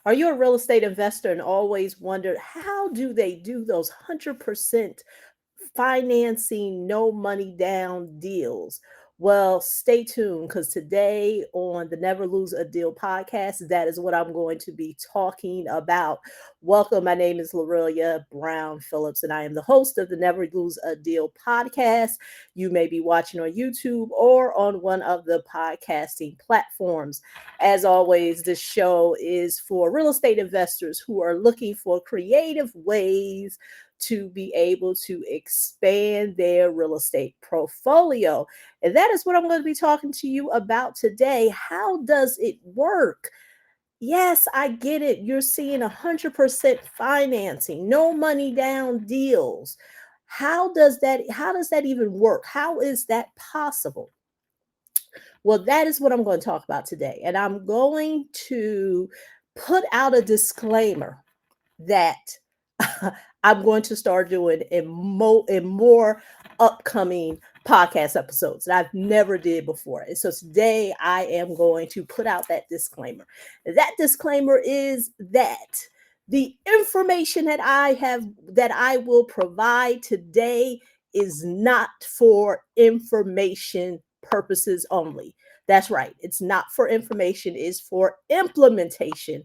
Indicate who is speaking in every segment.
Speaker 1: Are you a real estate investor and always wondered how do they do those 100% financing, no money down deals? Well, stay tuned because today on the Never Lose a Deal podcast, that is what I'm going to be talking about. Welcome. My name is Lorillia Brown-Phillips, and I am the host of the Never Lose a Deal podcast. You may be watching on YouTube or on one of the podcasting platforms. As always, this show is for real estate investors who are looking for creative ways to be able to expand their real estate portfolio. And that is what I'm going to be talking to you about today. How does it work? Yes, I get it. You're seeing 100% financing, no money down deals. How does that even work? How is that possible? Well, that is what I'm going to talk about today. And I'm going to put out a disclaimer that I'm going to start doing in more upcoming podcast episodes that I've never did before. And so today I am going to put out that disclaimer. That disclaimer is that the information that I will provide today is not for information purposes only. That's right. It's not for information, it's for implementation,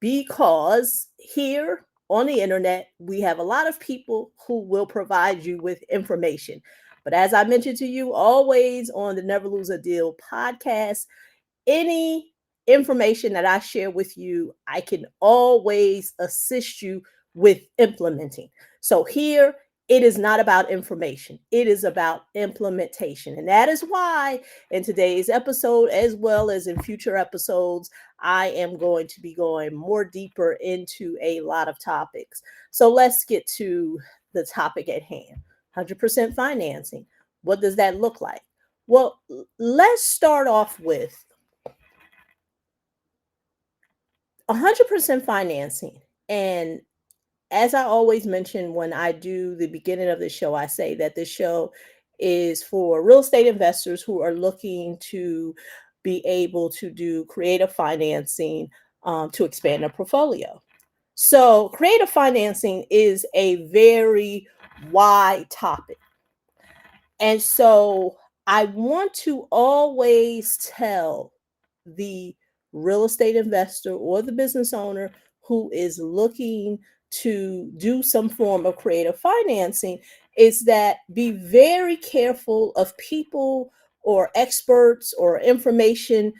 Speaker 1: because here on the internet, we have a lot of people who will provide you with information. But as I mentioned to you always on the Never Lose a Deal podcast, any information that I share with you, I can always assist you with implementing. So here, it is not about information, it is about implementation. And that is why in today's episode, as well as in future episodes, I am going to be going more deeper into a lot of topics. So let's get to the topic at hand. 100% financing. What does that look like? Well, let's start off with 100% financing. And as I always mention when I do the beginning of the show, I say that this show is for real estate investors who are looking to be able to do creative financing to expand their portfolio. So, creative financing is a very wide topic. And so, I want to always tell the real estate investor or the business owner who is looking to do some form of creative financing is that be very careful of people or experts or information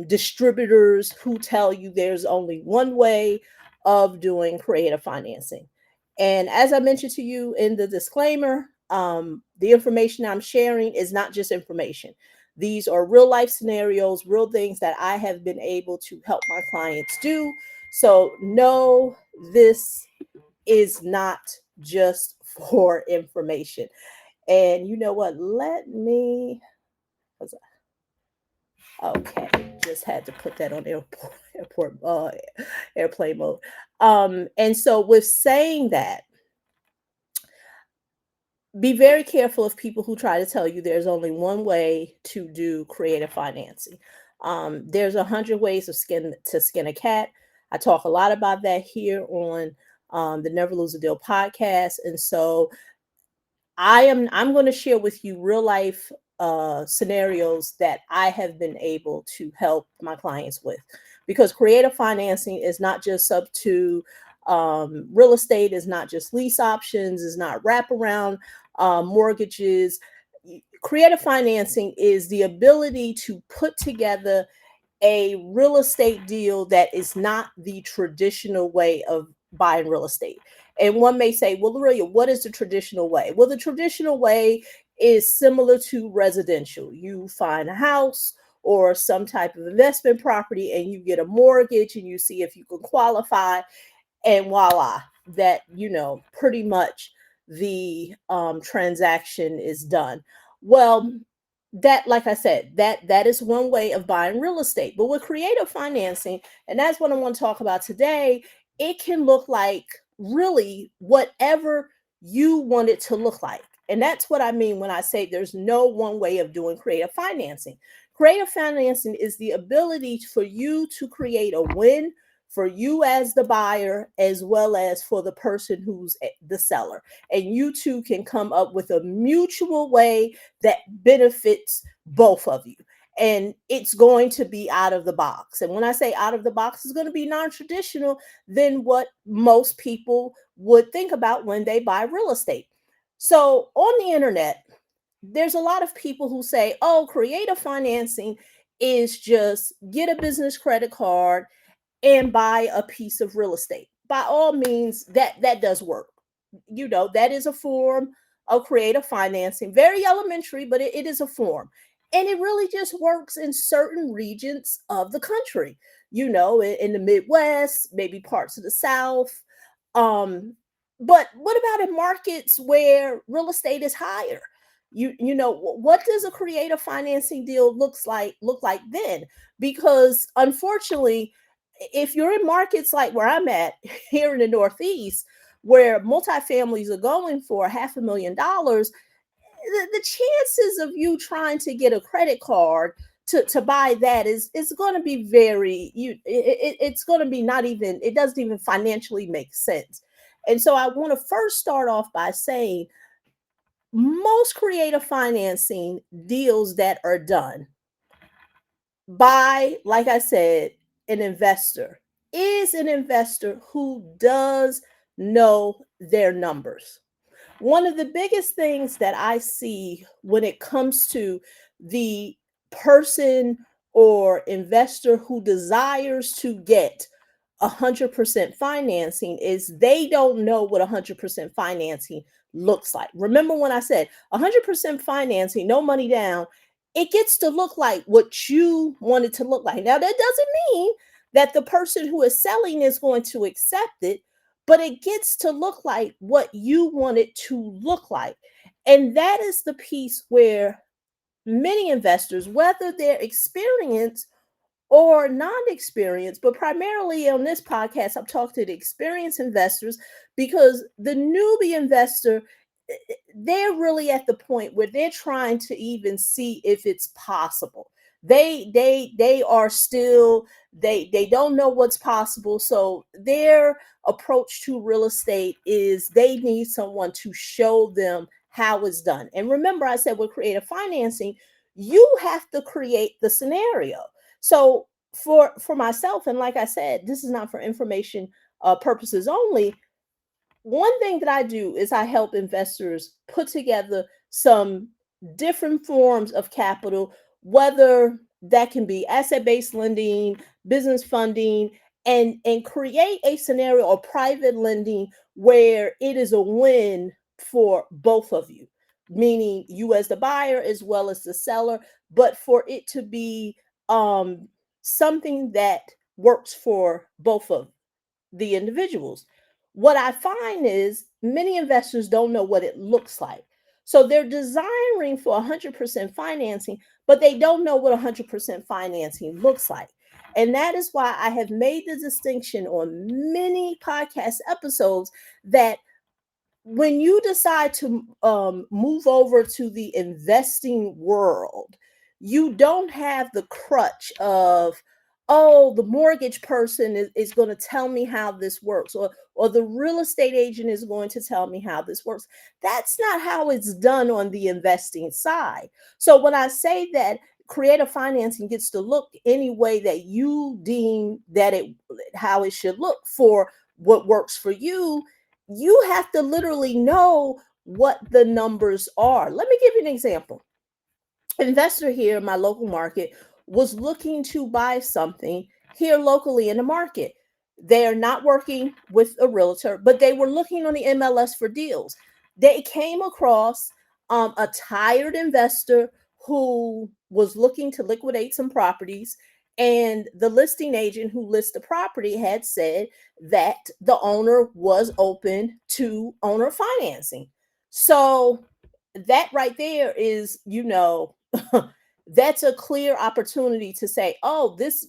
Speaker 1: distributors who tell you there's only one way of doing creative financing. And as I mentioned to you in the disclaimer, the information I'm sharing is not just information. These are real life scenarios, real things that I have been able to help my clients do. So, no, this is not just for information. And you know what? Okay, just had to put that on airplane mode. And so, with saying that, be very careful of people who try to tell you there's only one way to do creative financing. There's 100 ways to skin a cat. I talk a lot about that here on the Never Lose a Deal podcast, and so I'm going to share with you real life scenarios that I have been able to help my clients with, because creative financing is not just up to real estate, is not just lease options, is not wraparound mortgages. Creative financing is the ability to put together a real estate deal that is not the traditional way of buying real estate. And one may say, well, Lorillia, what is the traditional way? Well, the traditional way is similar to residential. You find a house or some type of investment property and you get a mortgage and you see if you can qualify, and voila, that, pretty much the transaction is done. Well, that, like I said, that is one way of buying real estate. But with creative financing, and that's what I want to talk about today, it can look like really whatever you want it to look like. And that's what I mean when I say there's no one way of doing creative financing. Creative financing is the ability for you to create a win for you as the buyer as well as for the person who's the seller. And you two can come up with a mutual way that benefits both of you. And it's going to be out of the box. And when I say out of the box, it's going to be non-traditional than what most people would think about when they buy real estate. So on the internet, there's a lot of people who say, oh, creative financing is just get a business credit card and buy a piece of real estate. By all means, that does work. That is a form of creative financing. Very elementary, but it is a form. And it really just works in certain regions of the country, in the Midwest, maybe parts of the South. But what about in markets where real estate is higher? What does a creative financing deal look like then? Because unfortunately, if you're in markets like where I'm at here in the Northeast, where multifamilies are going for $500,000, the chances of you trying to get a credit card to buy that is going to be it's going to be not even, it doesn't even financially make sense. And so I want to first start off by saying most creative financing deals that are done by, like I said, an investor is an investor who does know their numbers. One of the biggest things that I see when it comes to the person or investor who desires to get 100% financing is they don't know what 100% financing looks like. Remember when I said 100% financing, no money down, it gets to look like what you want it to look like. Now, that doesn't mean that the person who is selling is going to accept it, but it gets to look like what you want it to look like. And that is the piece where many investors, whether they're experienced or non-experienced, but primarily on this podcast, I'm talking to the experienced investors because the newbie investor, they're really at the point where they're trying to even see if it's possible. They are still, they don't know what's possible. So their approach to real estate is they need someone to show them how it's done. And remember, I said with creative financing, you have to create the scenario. So for myself, and like I said, this is not for information purposes only. One thing that I do is I help investors put together some different forms of capital, whether that can be asset-based lending, business funding, and create a scenario or private lending where it is a win for both of you, meaning you as the buyer as well as the seller, but for it to be something that works for both of the individuals. What I find is many investors don't know what it looks like. So they're desiring for 100% financing, but they don't know what 100% financing looks like. And that is why I have made the distinction on many podcast episodes that when you decide to move over to the investing world, you don't have the crutch of, oh, the mortgage person is going to tell me how this works, or the real estate agent is going to tell me how this works. That's not how it's done on the investing side. So when I say that creative financing gets to look any way that you deem that how it should look for what works for you, you have to literally know what the numbers are. Let me give you an example. Investor here in my local market was looking to buy something here locally in the market. They are not working with a realtor, but they were looking on the MLS for deals. They came across a tired investor who was looking to liquidate some properties, and the listing agent who lists the property had said that the owner was open to owner financing. So that right there is, that's a clear opportunity to say, oh, this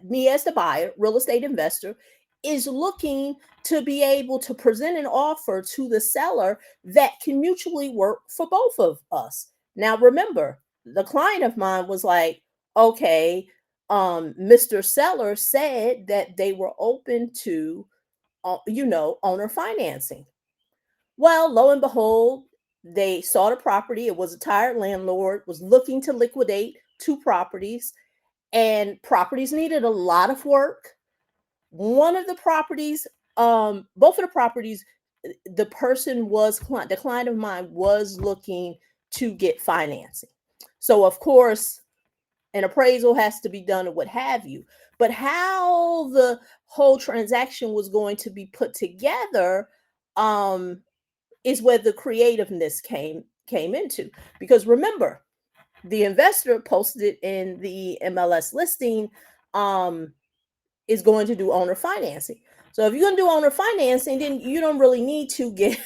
Speaker 1: me as the buyer, real estate investor, is looking to be able to present an offer to the seller that can mutually work for both of us. Now remember, the client of mine was like, okay, Mr. Seller said that they were open to, owner financing. Well, lo and behold, they saw the property. It was a tired landlord, was looking to liquidate two properties, and properties needed a lot of work. One of the properties, both of the properties, the the client of mine was looking to get financing. So, of course, an appraisal has to be done or what have you. But how the whole transaction was going to be put together, um, is where the creativeness came into. Because remember, the investor posted it in the MLS listing, um, is going to do owner financing. So if you're going to do owner financing, then you don't really need to get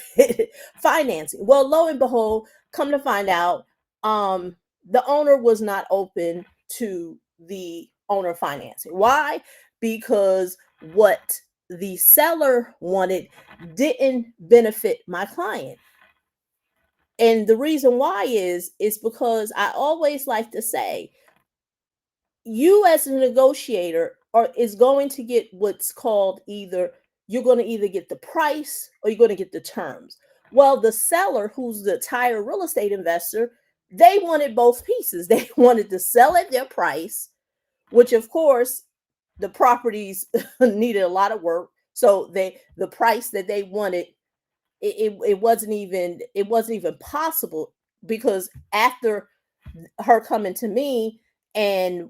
Speaker 1: financing. Well, lo and behold, come to find out, the owner was not open to the owner financing. Why? Because what the seller wanted didn't benefit my client. And the reason why is because I always like to say, you as a negotiator is going to get what's called, either you're going to either get the price or you're going to get the terms. Well, the seller, who's the tired real estate investor, they wanted both pieces. They wanted to sell at their price, which of course the properties needed a lot of work. So the price that they wanted, it wasn't even possible, because after her coming to me and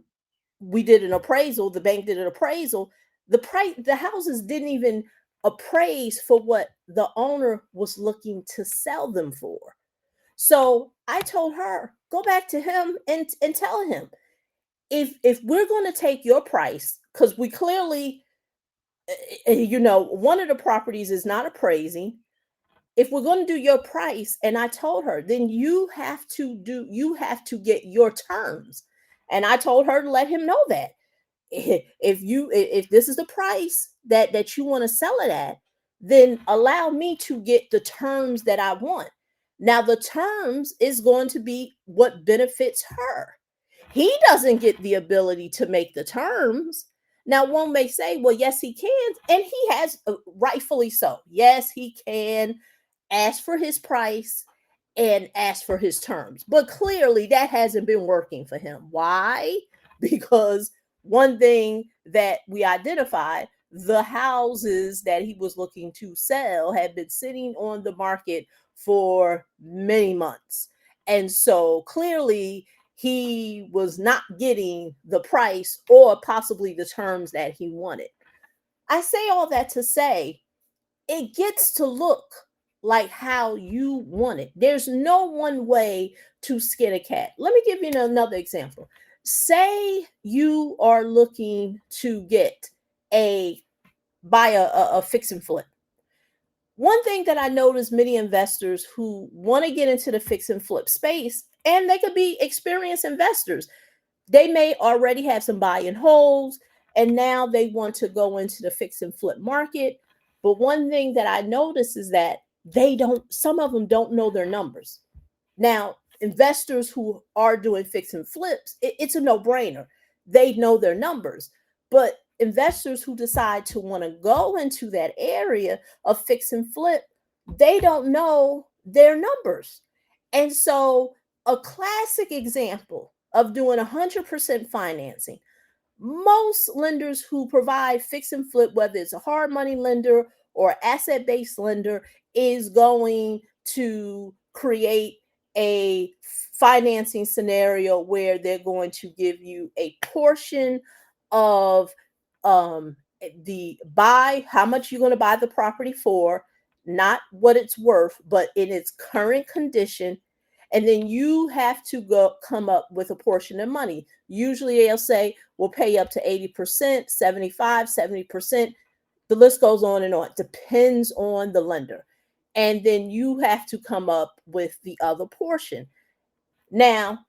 Speaker 1: we did an appraisal, the bank did an appraisal, the houses didn't even appraise for what the owner was looking to sell them for. So I told her, go back to him and tell him, if we're going to take your price, because we clearly, one of the properties is not appraising. If we're going to do your price, and I told her, then you have to get your terms. And I told her to let him know that if this is the price that you want to sell it at, then allow me to get the terms that I want. Now the terms is going to be what benefits her. He doesn't get the ability to make the terms. Now one may say, well, yes, he can, and he has, rightfully so. Yes, he can ask for his price and ask for his terms. But clearly that hasn't been working for him. Why? Because one thing that we identified, the houses that he was looking to sell had been sitting on the market for many months. And so clearly he was not getting the price or possibly the terms that he wanted. I say all that to say, it gets to look like how you want it. There's no one way to skin a cat. Let me give you another example. Say you are looking to get a buy a fix and flip. One thing that I notice, many investors who want to get into the fix and flip space, and they could be experienced investors, they may already have some buy and holds, and now they want to go into the fix and flip market. But one thing that I notice is that some of them don't know their numbers. Now, investors who are doing fix and flips, it's a no brainer. They know their numbers. But investors who decide to want to go into that area of fix and flip, they don't know their numbers. And so, a classic example of doing 100% financing, most lenders who provide fix and flip, whether it's a hard money lender or asset based lender, is going to create a financing scenario where they're going to give you a portion of, the buy, how much you're going to buy the property for, not what it's worth, but in its current condition. And then you have to go come up with a portion of money. Usually they'll say, we'll pay up to 80%, 75, 70%. The list goes on and on. Depends on the lender. And then you have to come up with the other portion. Now,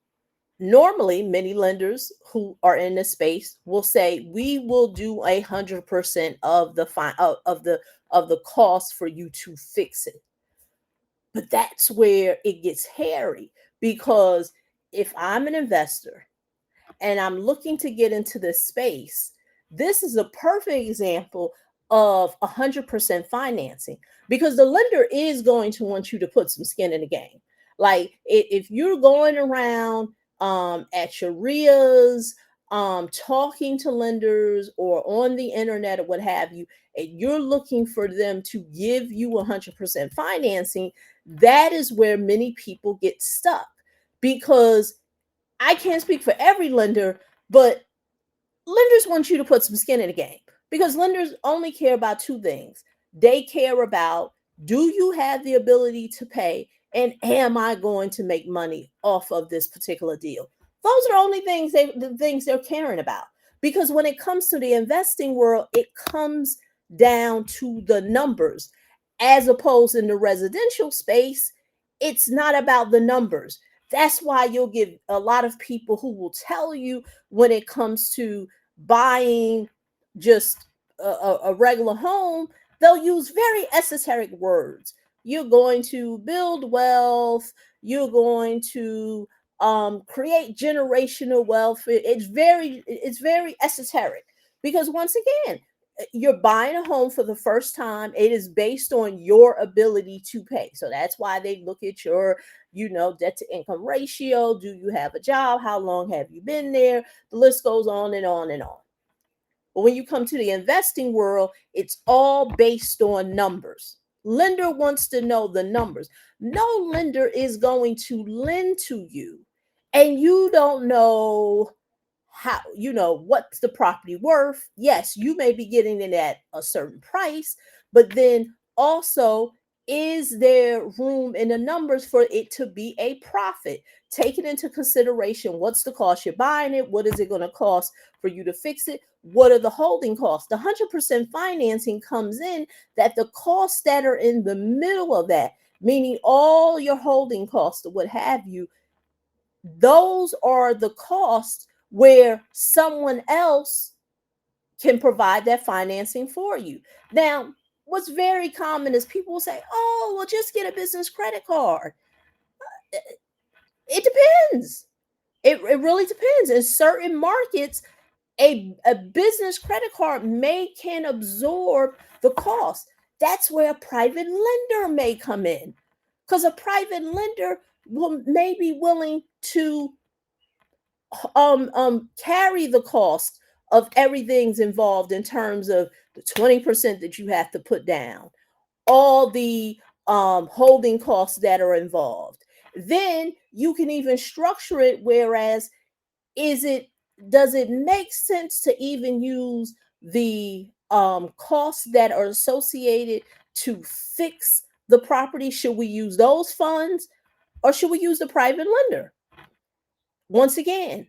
Speaker 1: normally many lenders who are in this space will say, we will do 100% of the of the cost for you to fix it. But that's where it gets hairy, because if I'm an investor and I'm looking to get into this space, this is a perfect example of 100% financing, because the lender is going to want you to put some skin in the game. Like if you're going around at your RIAs, talking to lenders or on the internet or what have you, and you're looking for them to give you 100% financing, that is where many people get stuck, because I can't speak for every lender, but lenders want you to put some skin in the game, because lenders only care about two things. They care about, do you have the ability to pay, and am I going to make money off of this particular deal? Those are the things they're caring about. Because when it comes to the investing world, it comes down to the numbers. As opposed in the residential space, it's not about the numbers. That's why you'll get a lot of people who will tell you, when it comes to buying just a regular home, they'll use very esoteric words. You're going to build wealth, you're going to create generational wealth. It's very esoteric, because once again, you're buying a home for the first time. It is based on your ability to pay. So that's why they look at your, debt to income ratio. Do you have a job? How long have you been there? The list goes on and on and on. But when you come to the investing world, it's all based on numbers. Lender wants to know the numbers. No lender is going to lend to you and you don't know how, what's the property worth. Yes, you may be getting it at a certain price, but then also, is there room in the numbers for it to be a profit? Taking into consideration, what's the cost you're buying it? What is it going to cost for you to fix it? What are the holding costs? The 100% financing comes in, that the costs that are in the middle of that, meaning all your holding costs or what have you, those are the costs where someone else can provide that financing for you. Now, what's very common is people will say, oh, well, just get a business credit card. It depends. It really depends. In certain markets, a business credit card can absorb the cost. That's where a private lender may come in, because a private lender may be willing to carry the cost of everything's involved, in terms of the 20% that you have to put down, all the holding costs that are involved. Then you can even structure it, whereas, is it does it make sense to even use the costs that are associated to fix the property? Should we use those funds, or should we use the private lender? Once again,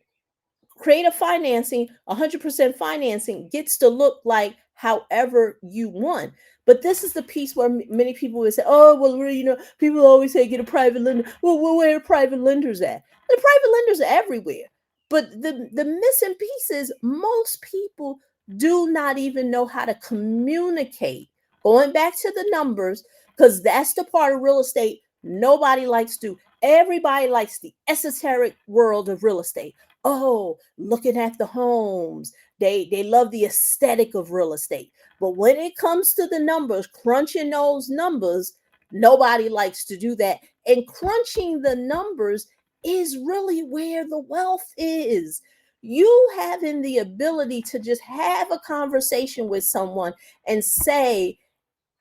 Speaker 1: creative financing, 100% financing, gets to look like however you want. But this is the piece where many people would say, oh, well, people always say get a private lender. Well, where are private lenders at? The private lenders are everywhere. But the missing piece is, most people do not even know how to communicate. Going back to the numbers, because that's the part of real estate nobody likes to. Everybody likes the esoteric world of real estate. Oh, looking at the homes. They love the aesthetic of real estate. But when it comes to the numbers, crunching those numbers, nobody likes to do that. And crunching the numbers is really where the wealth is. You having the ability to just have a conversation with someone and say,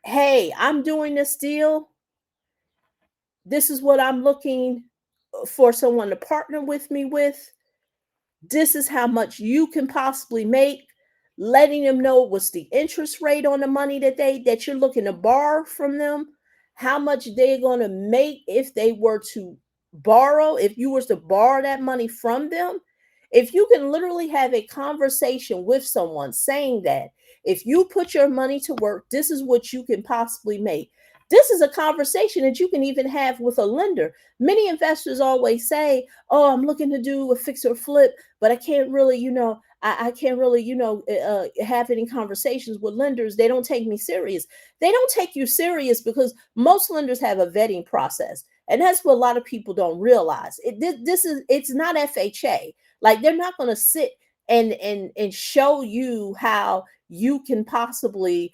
Speaker 1: hey, I'm doing this deal. This is what I'm looking for someone to partner with me with. This is how much you can possibly make. Letting them know what's the interest rate on the money that you're looking to borrow from them, how much they're going to make if they were to borrow, if you were to borrow that money from them. If you can literally have a conversation with someone saying that, if you put your money to work, this is what you can possibly make. This is a conversation that you can even have with a lender. Many investors always say, oh, I'm looking to do a fix or flip, but I can't really, I can't really, have any conversations with lenders. They don't take me serious. They don't take you serious because most lenders have a vetting process. And that's what a lot of people don't realize. It's not FHA. Like they're not going to sit and show you how you can possibly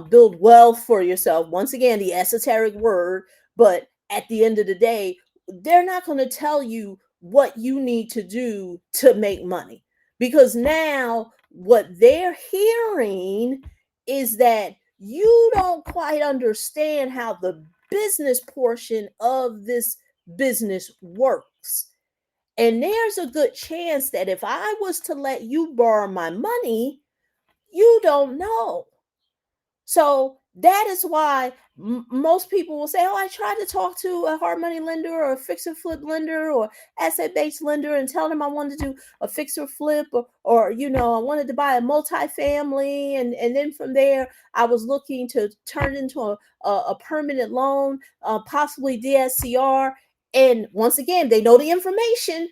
Speaker 1: build wealth for yourself. Once again, the esoteric word, but at the end of the day, they're not going to tell you what you need to do to make money, because now what they're hearing is that you don't quite understand how the business portion of this business works. And there's a good chance that if I was to let you borrow my money, you don't know. So that is why most people will say, "Oh, I tried to talk to a hard money lender or a fix and flip lender or asset based lender and tell them I wanted to do a fix or flip, or I wanted to buy a multifamily, and then from there I was looking to turn it into a permanent loan, possibly DSCR." And once again, they know the information.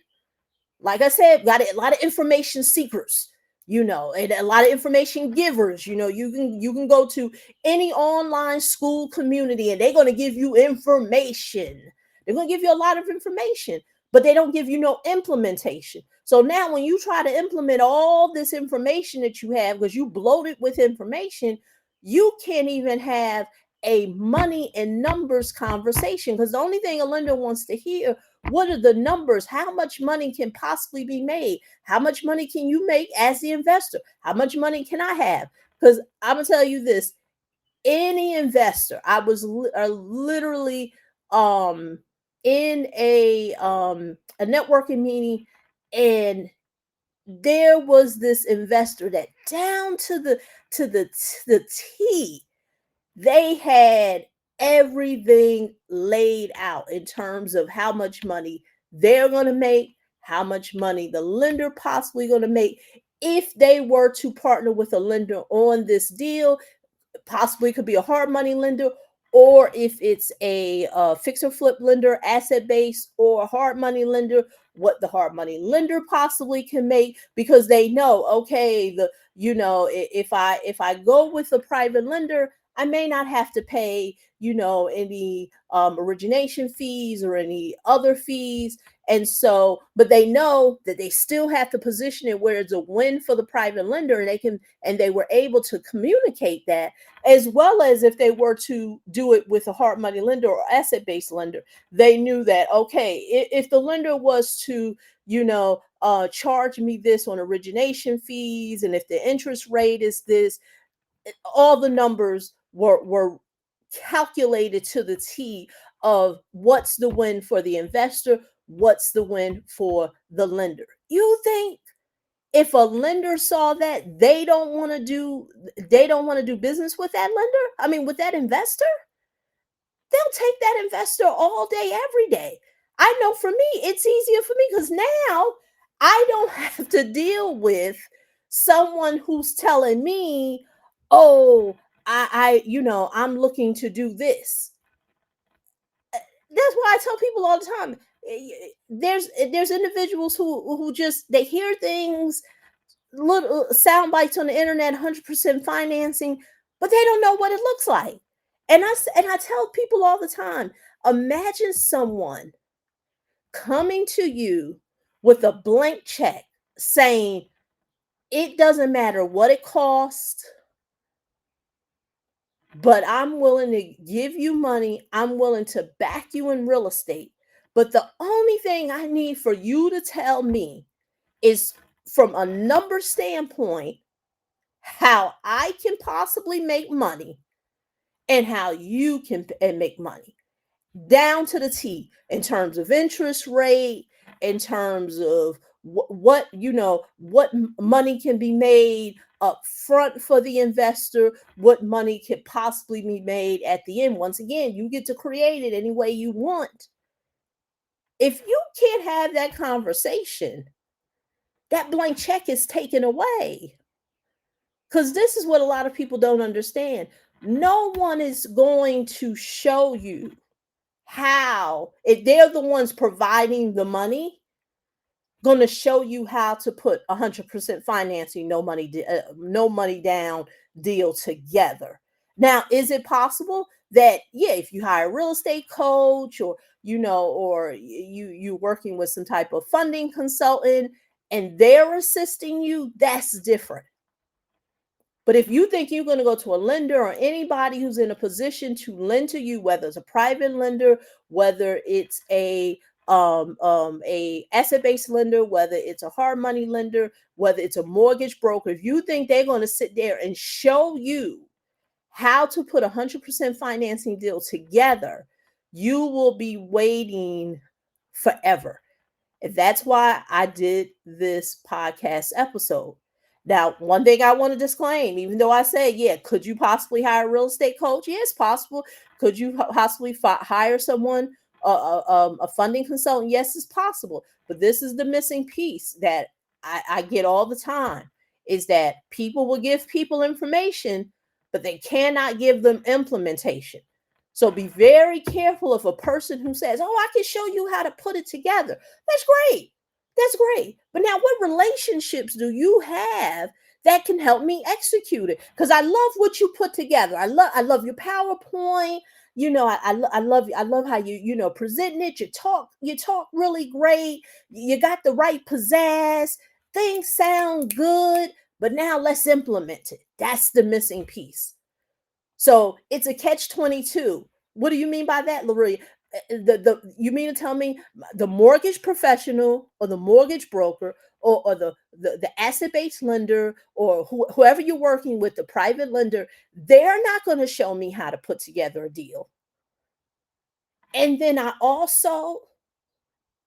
Speaker 1: Like I said, got a lot of information seekers, and a lot of information givers. You can go to any online school community and they're going to give you information. They're going to give you a lot of information, but they don't give you no implementation. So now when you try to implement all this information that you have, because you bloated with information, you can't even have a money and numbers conversation, because the only thing a lender wants to hear, what are the numbers? How much money can possibly be made? How much money can you make as the investor? How much money can I have? Because I'm gonna tell you this: any investor, I was literally in a networking meeting, and there was this investor that down to the T, they had everything laid out in terms of how much money they're going to make, how much money the lender possibly going to make if they were to partner with a lender on this deal. Possibly could be a hard money lender, or if it's a fix or flip lender, asset based, or a hard money lender, what the hard money lender possibly can make, because they know, okay, if I go with a private lender, I may not have to pay any origination fees or any other fees. And so, but they know that they still have to position it where it's a win for the private lender, and they were able to communicate that, as well as if they were to do it with a hard money lender or asset based lender. They knew that, okay, if the lender was to charge me this on origination fees, and if the interest rate is this, all the numbers were calculated to the T of what's the win for the investor, what's the win for the lender. You think if a lender saw that, they don't want to do business with that lender? I mean, with that investor? They'll take that investor all day, every day. I know for me, it's easier for me because now I don't have to deal with someone who's telling me, "Oh, I'm looking to do this." That's why I tell people all the time. There's individuals who just they hear things, little sound bites on the internet, 100% financing, but they don't know what it looks like. And I tell people all the time, imagine someone coming to you with a blank check saying, "It doesn't matter what it costs, but I'm willing to give you money. I'm willing to back you in real estate. But the only thing I need for you to tell me is, from a number standpoint, how I can possibly make money and how you can make money, down to the T, in terms of interest rate, in terms of what money can be made up front for the investor, what money could possibly be made at the end. Once again, you get to create it any way you want. If you can't have that conversation, that blank check is taken away. Because this is what a lot of people don't understand. No one is going to show you how, if they're the ones providing the money, going to show you how to put 100% financing, no money down deal together. Now, is it possible? that, yeah, if you hire a real estate coach, or or you working with some type of funding consultant and they're assisting you, that's different. But if you think you're going to go to a lender or anybody who's in a position to lend to you, whether it's a private lender, whether it's a asset-based lender, whether it's a hard money lender, whether it's a mortgage broker, if you think they're going to sit there and show you how to put 100% financing deal together, you will be waiting forever. And that's why I did this podcast episode. Now, one thing I want to disclaim, even though I say, yeah, could you possibly hire a real estate coach? Yeah, it's possible. Could you possibly hire someone, a funding consultant? Yes, it's possible. But this is the missing piece that I get all the time, is that people will give people information, but they cannot give them implementation. So be very careful of a person who says, oh, I can show you how to put it together. That's great. That's great. But now, what relationships do you have that can help me execute it? Because I love what you put together. I love your PowerPoint. I love how you present it. You talk really great. You got the right pizzazz. Things sound good. But now let's implement it. That's the missing piece. So it's a catch-22. What do you mean by that, Lorillia? You mean to tell me the mortgage professional or the mortgage broker, or the asset-based lender, or whoever you're working with, the private lender, they're not going to show me how to put together a deal. And then I also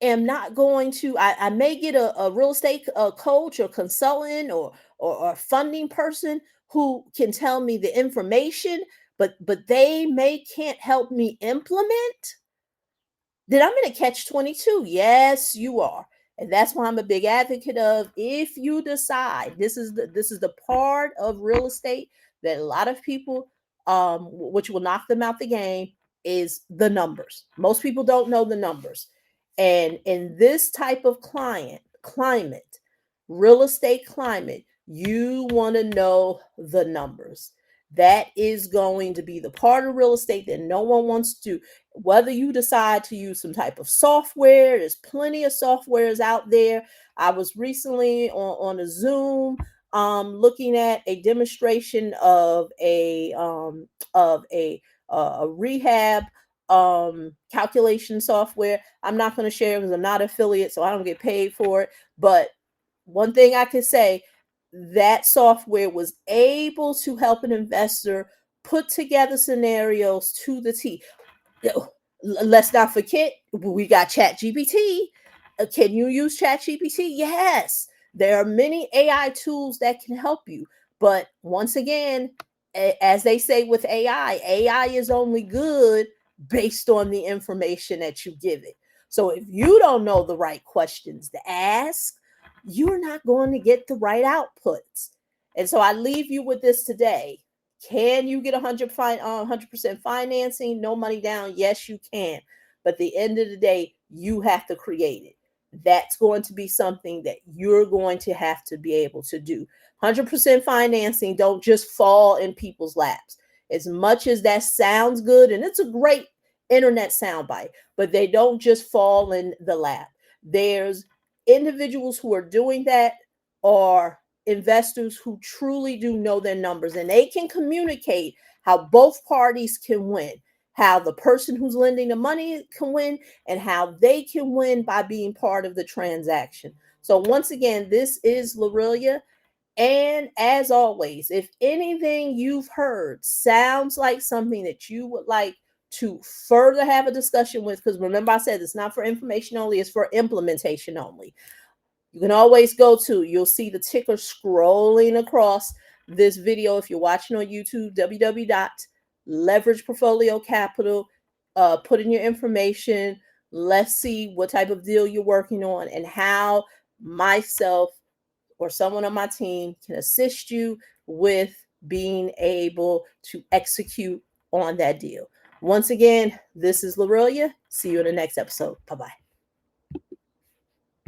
Speaker 1: am not going to, I may get a real estate coach or consultant, or funding person who can tell me the information, but they may can't help me implement. Then I'm in a catch-22. Yes, you are. And that's why I'm a big advocate of, if you decide, this is the part of real estate that a lot of people, which will knock them out the game, is the numbers. Most people don't know the numbers. And in this type of climate, real estate climate, you want to know the numbers. That is going to be the part of real estate that no one wants to. Whether you decide to use some type of software, there's plenty of softwares out there. I was recently on a Zoom, looking at a demonstration of a rehab calculation software. I'm not going to share it because I'm not affiliate, so I don't get paid for it. But one thing I can say, that software was able to help an investor put together scenarios to the T. Let's not forget, we got Chat GPT. Can you use Chat GPT? Yes. There are many AI tools that can help you. But once again, as they say with AI is only good based on the information that you give it. So if you don't know the right questions to ask, you're not going to get the right outputs. And so I leave you with this today. Can you get 100% financing, no money down? Yes, you can. But at the end of the day, you have to create it. That's going to be something that you're going to have to be able to do. 100% financing don't just fall in people's laps. As much as that sounds good, and it's a great internet soundbite, but they don't just fall in the lap. There's individuals who are doing that, are investors who truly do know their numbers, and they can communicate how both parties can win, how the person who's lending the money can win, and how they can win by being part of the transaction. So once again, this is Lorillia. And as always, if anything you've heard sounds like something that you would like to further have a discussion with, because remember I said it's not for information only, it's for implementation only. You can always you'll see the ticker scrolling across this video if you're watching on YouTube, www.leverageportfoliocapital. Put in your information. Let's see what type of deal you're working on and how myself or someone on my team can assist you with being able to execute on that deal. Once again, this is Lorillia. See you in the next episode. Bye-bye.